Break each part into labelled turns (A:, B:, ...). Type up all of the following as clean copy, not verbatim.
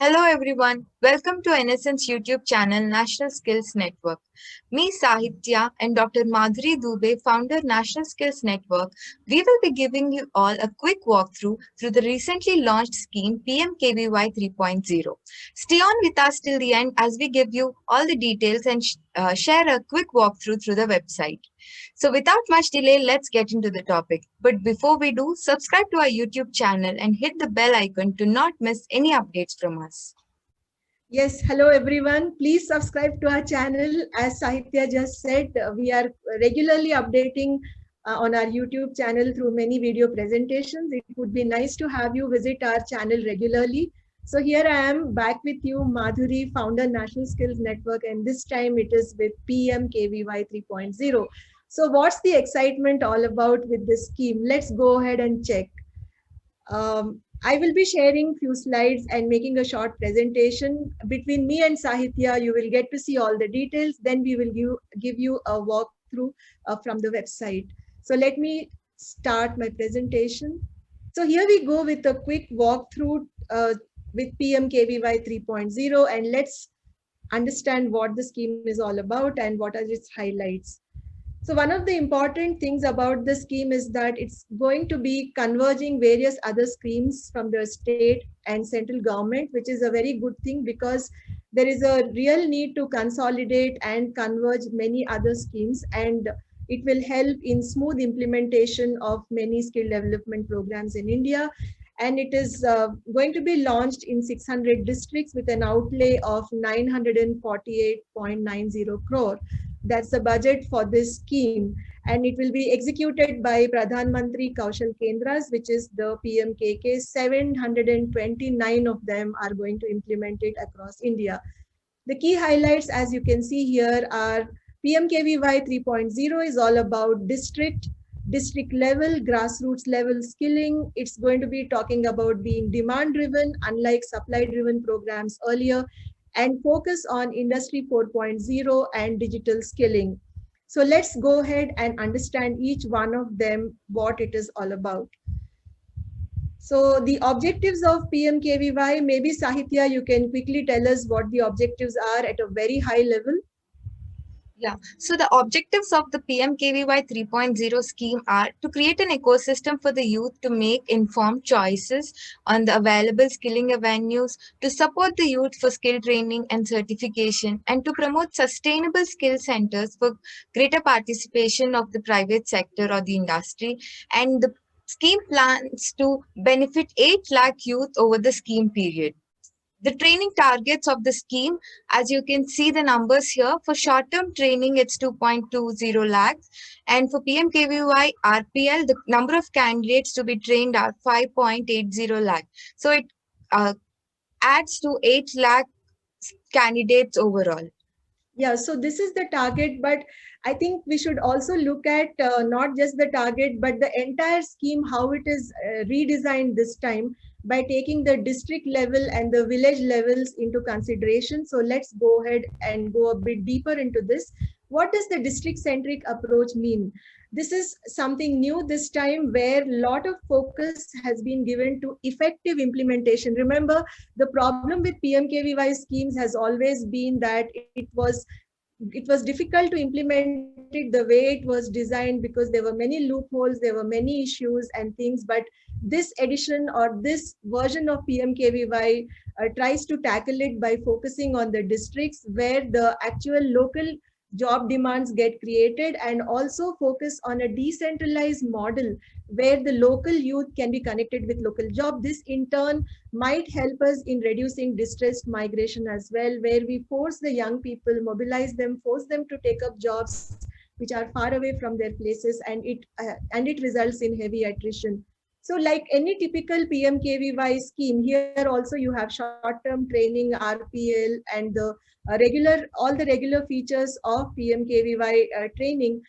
A: Hello everyone, welcome to NSN's YouTube channel National Skills Network. Me Sahitya and Dr. Madhuri Dubey, founder National Skills Network, we will be giving you all a quick walkthrough through the recently launched scheme PMKVY 3.0. Stay on with us till the end as we give you all the details and share a quick walkthrough through the website. So without much delay, let's get into the topic. But before we do, subscribe to our YouTube channel and hit the bell icon to not miss any updates from us.
B: Yes, hello everyone. Please subscribe to our channel. As Sahitya just said, we are regularly updating on our YouTube channel through many video presentations. It would be nice to have you visit our channel regularly. So here I am back with you, Madhuri, founder National Skills Network, and this time it is with PMKVY 3.0. So what's the excitement all about with this scheme? Let's go ahead and check. I will be sharing few slides and making a short presentation. Between me and Sahitya, you will get to see all the details. Then we will give you a walkthrough from the website. So let me start my presentation. So here we go with a quick walkthrough with PMKVY 3.0, and let's understand what the scheme is all about and what are its highlights. So one of the important things about the scheme is that it's going to be converging various other schemes from the state and central government, which is a very good thing because there is a real need to consolidate and converge many other schemes, and it will help in smooth implementation of many skill development programs in India. And it is going to be launched in 600 districts with an outlay of 948.90 crore. That's the budget for this scheme, and it will be executed by Pradhan Mantri Kaushal Kendras, which is the PMKK. 729 of them are going to implement it across India. The key highlights, as you can see here, are PMKVY 3.0 is all about district level, grassroots level skilling. It's going to be talking about being demand driven, unlike supply driven programs earlier, and focus on Industry 4.0 and digital skilling. So let's go ahead and understand each one of them, what it is all about. So the objectives of PMKVY, maybe Sahitya, you can quickly tell us what the objectives are at a very high level.
A: Yeah, so the objectives of the PMKVY 3.0 scheme are to create an ecosystem for the youth to make informed choices on the available skilling avenues, to support the youth for skill training and certification, and to promote sustainable skill centers for greater participation of the private sector or the industry. And the scheme plans to benefit 8 lakh youth over the scheme period. The training targets of the scheme, as you can see the numbers here, for short-term training, it's 2.20 lakhs. And for PMKVY RPL, the number of candidates to be trained are 5.80 lakh. So it uh, adds to 8 lakh candidates overall.
B: Yeah, so this is the target, but I think we should also look at not just the target, but the entire scheme, how it is redesigned this time by taking the district level and the village levels into consideration. So let's go ahead and go a bit deeper into this. What does the district centric approach mean? This is something new this time where a lot of focus has been given to effective implementation. Remember, the problem with PMKVY schemes has always been that it was difficult to implement it the way it was designed because there were many loopholes, there were many issues and things. But this edition or this version of PMKVY tries to tackle it by focusing on the districts where the actual local job demands get created, and also focus on a decentralized model where the local youth can be connected with local job. This in turn might help us in reducing distressed migration as well, where we force the young people, mobilize them, force them to take up jobs which are far away from their places, and it results in heavy attrition. So like any typical PMKVY scheme, here also you have short-term training, RPL, and the all the regular features of PMKVY training.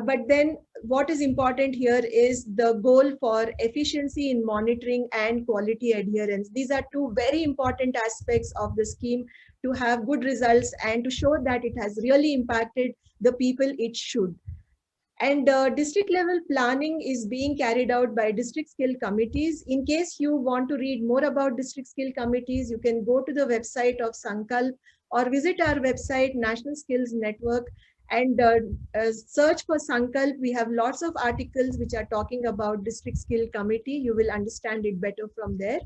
B: But then what is important here is the goal for efficiency in monitoring and quality adherence. These are two very important aspects of the scheme to have good results and to show that it has really impacted the people it should. And district level planning is being carried out by district skill committees. In case you want to read more about district skill committees, you can go to the website of Sankalp or visit our website, National Skills Network, and search for Sankalp. We have lots of articles which are talking about district skill committee. You will understand it better from there.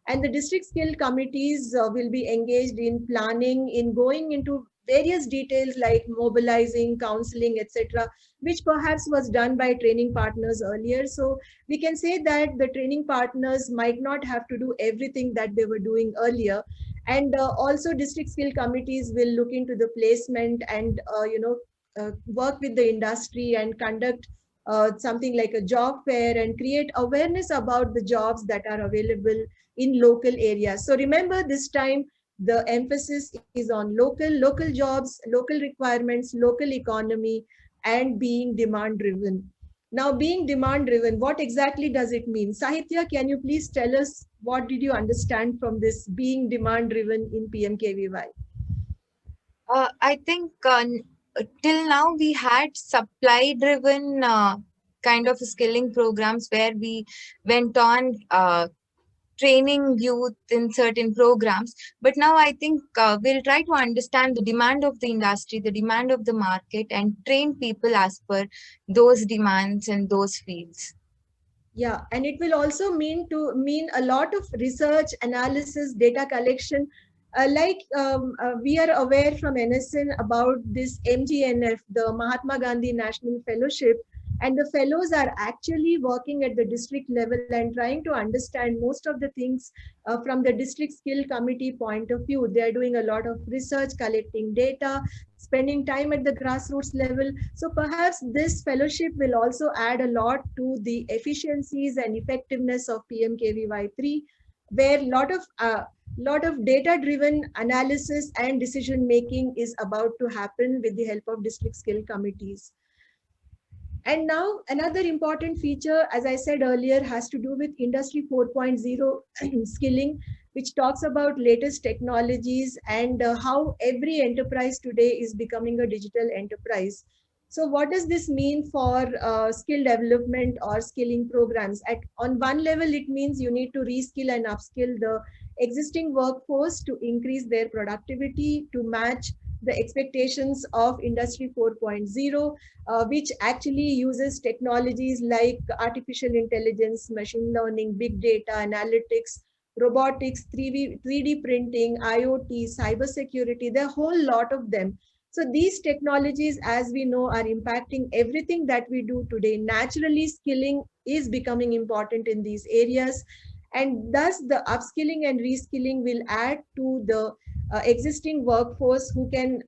B: And the district skill committees will be engaged in planning, in going into various details like mobilizing, counseling, etc., which perhaps was done by training partners earlier. So we can say that the training partners might not have to do everything that they were doing earlier. And also district skill committees will look into the placement and work with the industry and conduct something like a job fair and create awareness about the jobs that are available in local areas. So remember, this time the emphasis is on local jobs, local requirements, local economy, and being demand driven. Now, being demand driven, what exactly does it mean? Sahitya, can you please tell us what did you understand from this being demand driven in PMKVY?
A: I think till now we had supply driven kind of skilling programs where we went on training youth in certain programs. But now I think we'll try to understand the demand of the industry, the demand of the market, and train people as per those demands and those fields.
B: Yeah, and it will also mean a lot of research, analysis, data collection. We are aware from NSN about this MGNF, the Mahatma Gandhi National Fellowship, and the fellows are actually working at the district level and trying to understand most of the things from the district skill committee point of view. They are doing a lot of research, collecting data, spending time at the grassroots level. So perhaps this fellowship will also add a lot to the efficiencies and effectiveness of PMKVY 3, where lot of data driven analysis and decision making is about to happen with the help of district skill committees. And now another important feature, as I said earlier, has to do with Industry 4.0 skilling, which talks about latest technologies and how every enterprise today is becoming a digital enterprise. So what does this mean for skill development or skilling programs? On one level, it means you need to reskill and upskill the existing workforce to increase their productivity, to match the expectations of Industry 4.0, which actually uses technologies like artificial intelligence, machine learning, big data, analytics, robotics, 3D printing, IoT, cybersecurity. There are a whole lot of them. So these technologies, as we know, are impacting everything that we do today. Naturally, skilling is becoming important in these areas. And thus the upskilling and reskilling will add to the existing workforce who can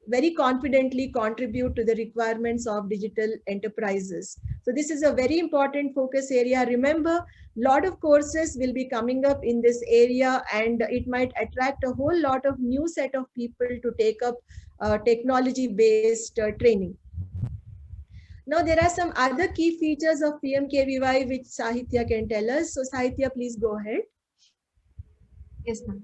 B: very confidently contribute to the requirements of digital enterprises. So this is a very important focus area. Remember, a lot of courses will be coming up in this area, and it might attract a whole lot of new set of people to take up technology-based training. Now, there are some other key features of PMKVY which Sahitya can tell us. So Sahitya, please go ahead.
A: Yes, ma'am.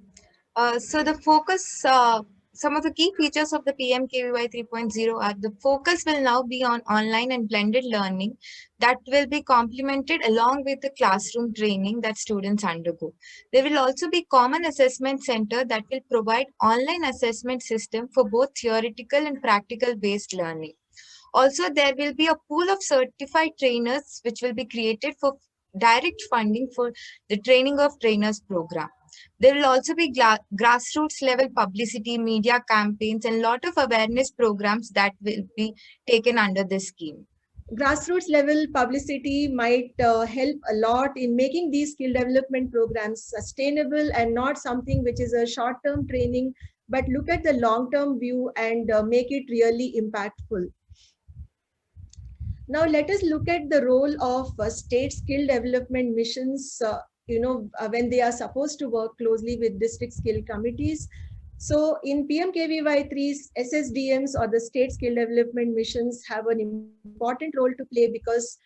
A: So the focus, some of the key features of the PMKVY 3.0 are the focus will now be on online and blended learning that will be complemented along with the classroom training that students undergo. There will also be common assessment center that will provide online assessment system for both theoretical and practical based learning. Also, there will be a pool of certified trainers which will be created for direct funding for the training of trainers program. There will also be grassroots level publicity, media campaigns, and a lot of awareness programs that will be taken under this scheme.
B: Grassroots level publicity might help a lot in making these skill development programs sustainable and not something which is a short-term training, but look at the long-term view and make it really impactful. Now let us look at the role of state skill development missions, when they are supposed to work closely with district skill committees. So in PMKVY 3, SSDMs or the state skill development missions have an important role to play because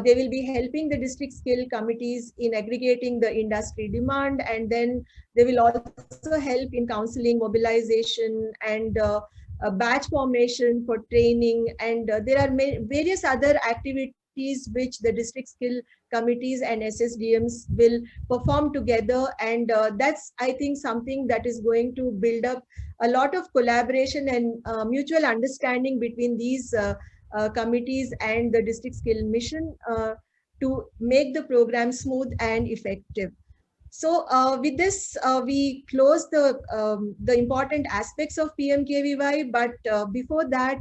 B: they will be helping the district skill committees in aggregating the industry demand, and then they will also help in counseling, mobilization, and batch formation for training, and there are various other activities which the district skill committees and SSDMs will perform together. And that's, I think, something that is going to build up a lot of collaboration and mutual understanding between these committees and the district skill mission to make the program smooth and effective. So with this, we close the important aspects of PMKVY. But before that,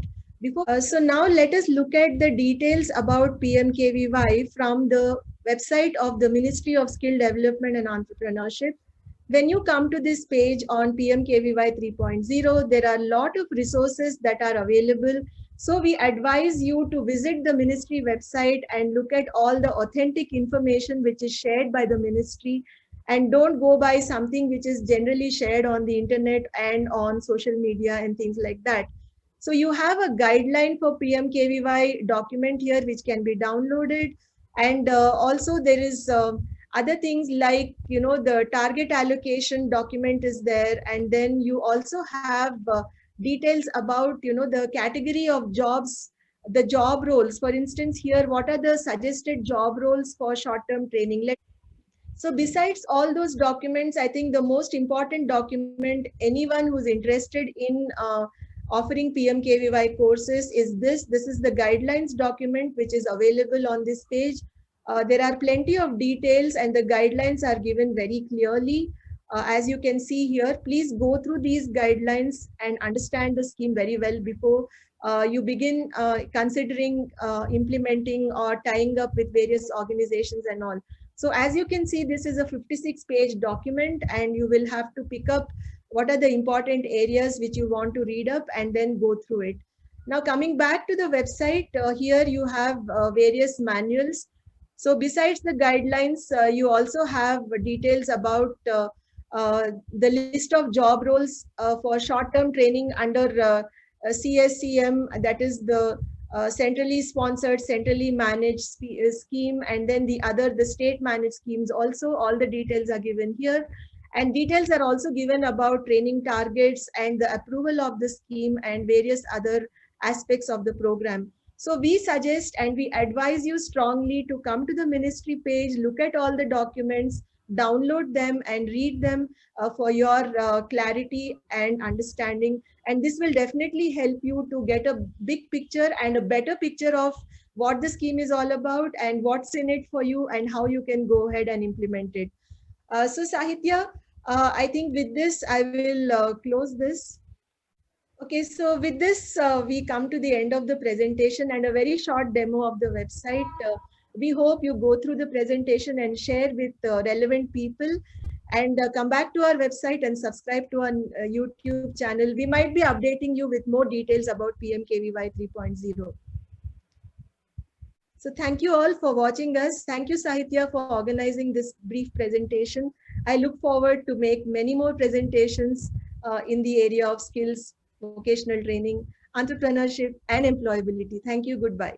B: so now let us look at the details about PMKVY from the website of the Ministry of Skill Development and Entrepreneurship. When you come to this page on PMKVY 3.0, there are a lot of resources that are available. So we advise you to visit the ministry website and look at all the authentic information which is shared by the ministry, and don't go by something which is generally shared on the internet and on social media and things like that. So you have a guideline for PMKVY document here which can be downloaded. And also there is other things like, the target allocation document is there. And then you also have details about, the category of jobs, the job roles. For instance, here, what are the suggested job roles for short-term training? So besides all those documents, I think the most important document anyone who's interested in offering PMKVY courses is this. This is the guidelines document which is available on this page. There are plenty of details and the guidelines are given very clearly. As you can see here, please go through these guidelines and understand the scheme very well before you begin considering implementing or tying up with various organizations and all. So as you can see, this is a 56-page document, and you will have to pick up what are the important areas which you want to read up and then go through it. Now, coming back to the website, here you have various manuals. So besides the guidelines, you also have details about the list of job roles for short-term training under CSCM, that is the centrally sponsored, centrally managed scheme, and then the state managed schemes also. All the details are given here, and details are also given about training targets and the approval of the scheme and various other aspects of the program. So we suggest and we advise you strongly to come to the ministry page, look at all the documents, download them and read them for your clarity and understanding. And this will definitely help you to get a big picture and a better picture of what the scheme is all about and what's in it for you and how you can go ahead and implement it. So Sahitya, I think with this, I will close this. Okay, so with this, we come to the end of the presentation and a very short demo of the website. We hope you go through the presentation and share with relevant people, and come back to our website and subscribe to our YouTube channel. We might be updating you with more details about PMKVY 3.0. So thank you all for watching us. Thank you, Sahitya, for organizing this brief presentation. I look forward to make many more presentations in the area of skills, vocational training, entrepreneurship, and employability. Thank you. Goodbye.